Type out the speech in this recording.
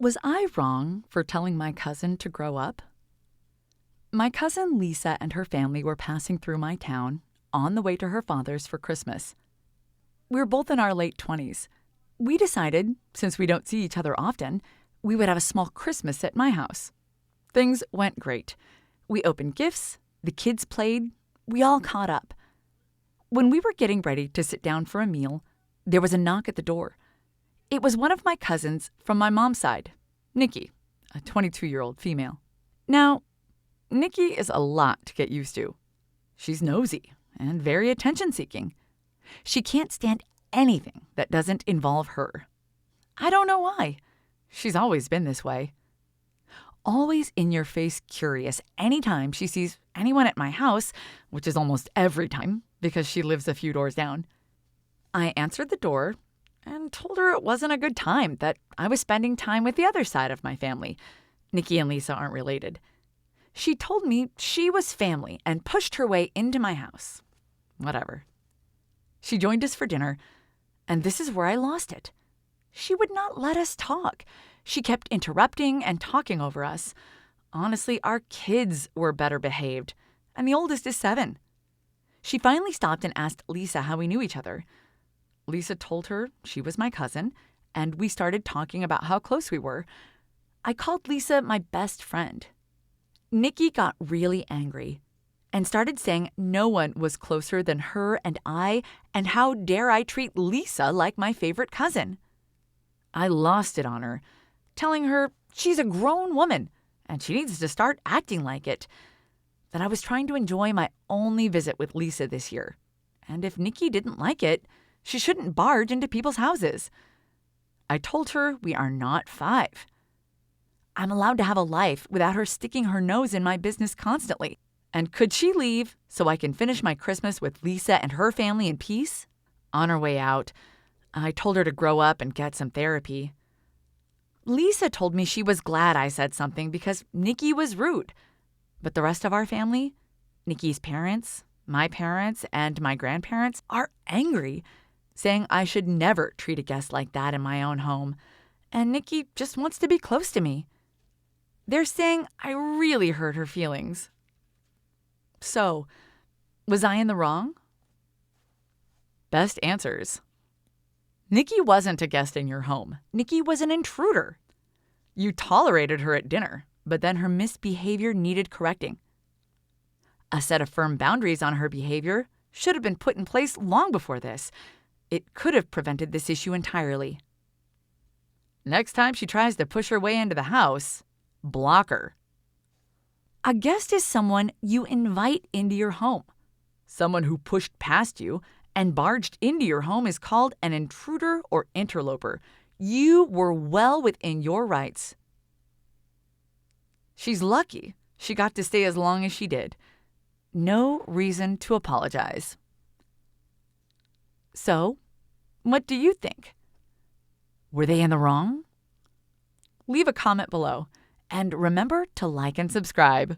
Was I wrong for telling my cousin to grow up? My cousin Lisa and her family were passing through my town on the way to her father's for Christmas. We were both in our late 20s. We decided, since we don't see each other often, we would have a small Christmas at my house. Things went great. We opened gifts, the kids played, we all caught up. When we were getting ready to sit down for a meal, there was a knock at the door. It was one of my cousins from my mom's side, Nikki, a 22-year-old female. Now, Nikki is a lot to get used to. She's nosy and very attention-seeking. She can't stand anything that doesn't involve her. I don't know why. She's always been this way. Always in-your-face curious anytime she sees anyone at my house, which is almost every time because she lives a few doors down. I answered the door and told her it wasn't a good time, that I was spending time with the other side of my family. Nikki and Lisa aren't related. She told me she was family and pushed her way into my house. Whatever. She joined us for dinner, and this is where I lost it. She would not let us talk. She kept interrupting and talking over us. Honestly, our kids were better behaved, and the oldest is 7. She finally stopped and asked Lisa how we knew each other. Lisa told her she was my cousin, and we started talking about how close we were. I called Lisa my best friend. Nikki got really angry and started saying no one was closer than her and I, and how dare I treat Lisa like my favorite cousin. I lost it on her, telling her she's a grown woman and she needs to start acting like it, that I was trying to enjoy my only visit with Lisa this year, and if Nikki didn't like it, she shouldn't barge into people's houses. I told her we are not 5. I'm allowed to have a life without her sticking her nose in my business constantly. And could she leave so I can finish my Christmas with Lisa and her family in peace? On her way out, I told her to grow up and get some therapy. Lisa told me she was glad I said something because Nikki was rude. But the rest of our family, Nikki's parents, my parents, and my grandparents, are angry, saying I should never treat a guest like that in my own home, and Nikki just wants to be close to me. They're saying I really hurt her feelings. So, was I in the wrong? Best answers. Nikki wasn't a guest in your home. Nikki was an intruder. You tolerated her at dinner, but then her misbehavior needed correcting. A set of firm boundaries on her behavior should have been put in place long before this. It could have prevented this issue entirely. Next time she tries to push her way into the house, block her. A guest is someone you invite into your home. Someone who pushed past you and barged into your home is called an intruder or interloper. You were well within your rights. She's lucky she got to stay as long as she did. No reason to apologize. So, what do you think? Were they in the wrong? Leave a comment below, and remember to like and subscribe.